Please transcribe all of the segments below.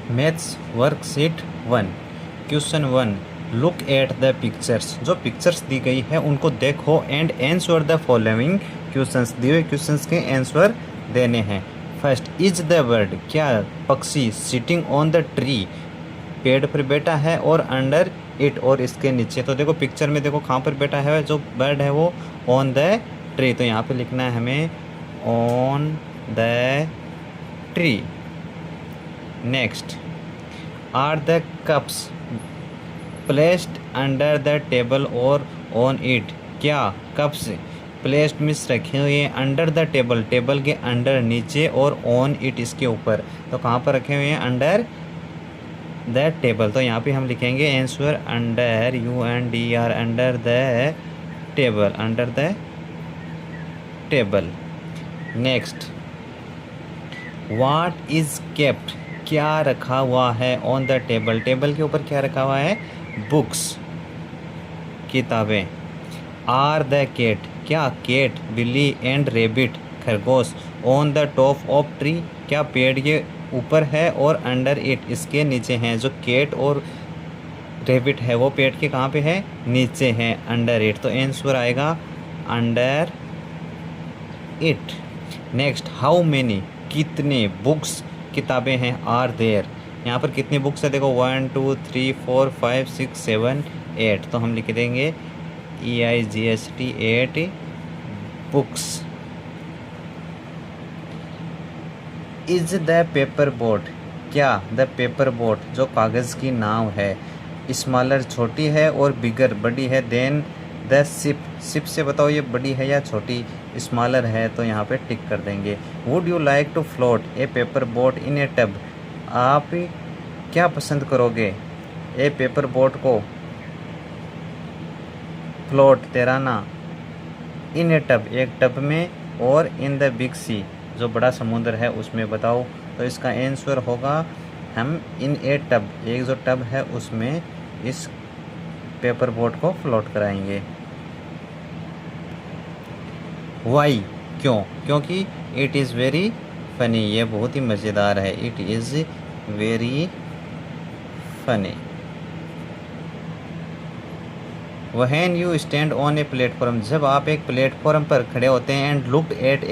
Maths worksheet 1 question 1 look at the pictures. जो pictures दी गई है उनको देखो and answer the following questions. दिए हुए क्वेश्चंस के आंसर देने हैं। फर्स्ट, इज द बर्ड, क्या पक्षी सिटिंग ऑन द ट्री, पेड़ पर बैठा है, और अंडर इट, और इसके नीचे। तो देखो पिक्चर में देखो कहाँ पर बैठा है जो बर्ड है वो ऑन द ट्री, तो यहाँ पे लिखना है हमें on the tree. Next, are the cups placed under the table और ऑन इट, क्या कप्स प्लेस्ड मीन्स रखे हुए हैं अंडर द टेबल, टेबल के अंडर नीचे, और ऑन इट इसके ऊपर। तो कहाँ पर रखे हुए हैं? Under the table. तो यहाँ पे हम लिखेंगे answer under, UNDR, under the table, under the table. Next, what is kept, क्या रखा हुआ है ऑन द टेबल, टेबल के ऊपर क्या रखा हुआ है? बुक्स, किताबें। आर द कैट, क्या कैट, बिल्ली, एंड रेबिट, खरगोश, on the top of tree, क्या पेड़ के ऊपर है, और अंडर इट, इसके नीचे हैं। जो कैट और रेबिट है वो पेड़ के कहाँ पे है? नीचे है, अंडर इट। तो आंसर आएगा under it. Next, how many, कितने, बुक्स, किताबें हैं, आर देयर, यहाँ पर कितनी बुक्स है? देखो 1 2 3 4 5 6 7 8। तो हम लिख देंगे EIGHT 8 books. Is the paper boat, क्या द पेपर बोट, जो कागज़ की नाव है, स्मॉलर छोटी है, और बिगर बड़ी है, देन द शिप, शिप से बताओ ये बड़ी है या छोटी? स्मॉलर है, तो यहाँ पे टिक कर देंगे। Would you like to float a paper boat in a tub, आप क्या पसंद करोगे ए पेपर बोट को फ्लोट, तैराना, इन ए टब, एक टब में, और इन द बिग सी, जो बड़ा समुद्र है उसमें, बताओ। तो इसका आंसर होगा हम इन ए टब, एक जो टब है उसमें इस पेपर बोट को फ्लोट कराएंगे। वाई, क्यों? क्योंकि इट इज़ वेरी फनी, ये बहुत ही मज़ेदार है। It is very funny. When you stand on a platform, जब आप एक प्लेटफॉर्म पर खड़े होते हैं, and look at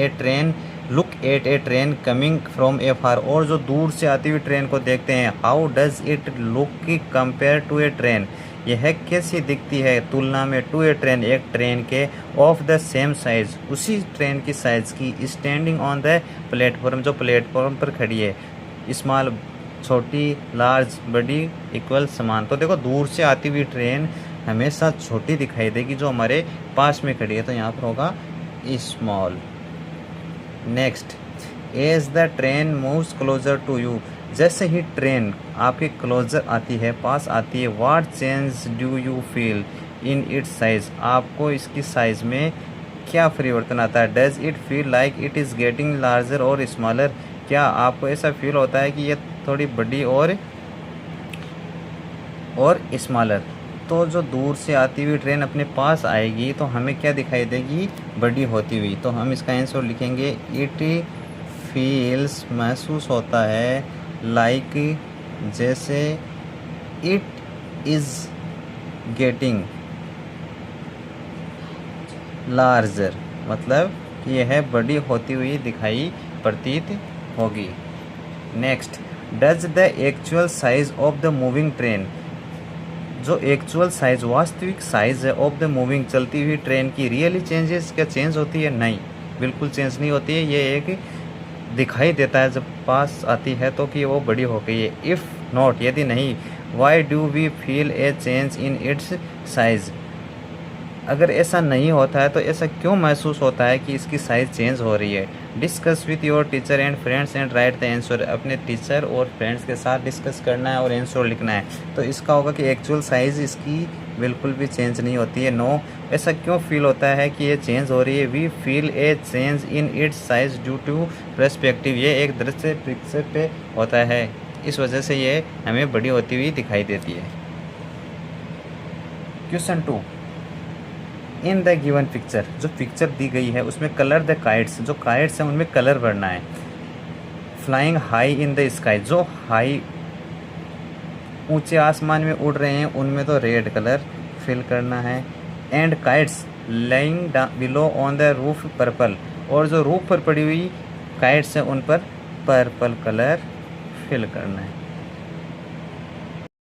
a train coming from a far, और जो दूर से आती हुई ट्रेन को देखते हैं, how does it look compare to a train, यह कैसी दिखती है तुलना में, टू ए ट्रेन, एक ट्रेन के, ऑफ द सेम साइज, उसी ट्रेन की साइज़ की, स्टैंडिंग ऑन द प्लेटफॉर्म, जो प्लेटफॉर्म पर खड़ी है, स्मॉल छोटी, लार्ज बड़ी, इक्वल समान। तो देखो दूर से आती हुई ट्रेन हमेशा छोटी दिखाई देगी जो हमारे पास में खड़ी है, तो यहाँ पर होगा small. Next, as the train moves closer to you, जैसे ही ट्रेन आपके क्लोजर आती है, पास आती है, what change do you feel in its size, आपको इसकी साइज़ में क्या परिवर्तन आता है? Does it feel like it is getting larger और स्मॉलर, क्या आपको ऐसा फील होता है कि ये थोड़ी बड़ी और स्मॉलर? तो जो दूर से आती हुई ट्रेन अपने पास आएगी तो हमें क्या दिखाई देगी? बड़ी होती हुई। तो हम इसका आंसर लिखेंगे इट फील्स, महसूस होता है, लाइक, जैसे, इट इज़ गेटिंग लार्जर, मतलब कि यह बड़ी होती हुई दिखाई प्रतीत होगी। Next, does the actual size of the moving train, जो एक्चुअल साइज, वास्तविक साइज है, ऑफ द मूविंग, चलती हुई ट्रेन की, रियली चेंजेस, क्या चेंज होती है? नहीं, बिल्कुल चेंज नहीं होती है। ये एक दिखाई देता है जब पास आती है तो कि वो बड़ी हो गई है। इफ़ नॉट, यदि नहीं, why do we feel a change in its size, अगर ऐसा नहीं होता है तो ऐसा क्यों महसूस होता है कि इसकी साइज़ चेंज हो रही है? Discuss with your teacher and friends and right the answer, अपने टीचर और फ्रेंड्स के साथ डिस्कस करना है और आंसर लिखना है। तो इसका होगा कि एक्चुअल साइज़ इसकी बिल्कुल भी चेंज नहीं होती है। नो, ऐसा क्यों फील होता है कि ये चेंज हो रही है? We feel a change in its size due to perspective, ये एक दृश्य पिक्चर पे होता है, इस वजह से ये हमें बड़ी होती हुई दिखाई देती है। Question 2, in the given picture, जो पिक्चर दी गई है उसमें कलर द काइट्स, जो काइट्स हैं उनमें कलर भरना है। Flying high in the sky, जो हाई ऊंचे आसमान में उड़ रहे हैं उनमें तो रेड कलर फिल करना है। And kites lying below on the roof purple, और जो रूफ पर पड़ी हुई काइट्स हैं उन पर पर्पल कलर फिल करना है।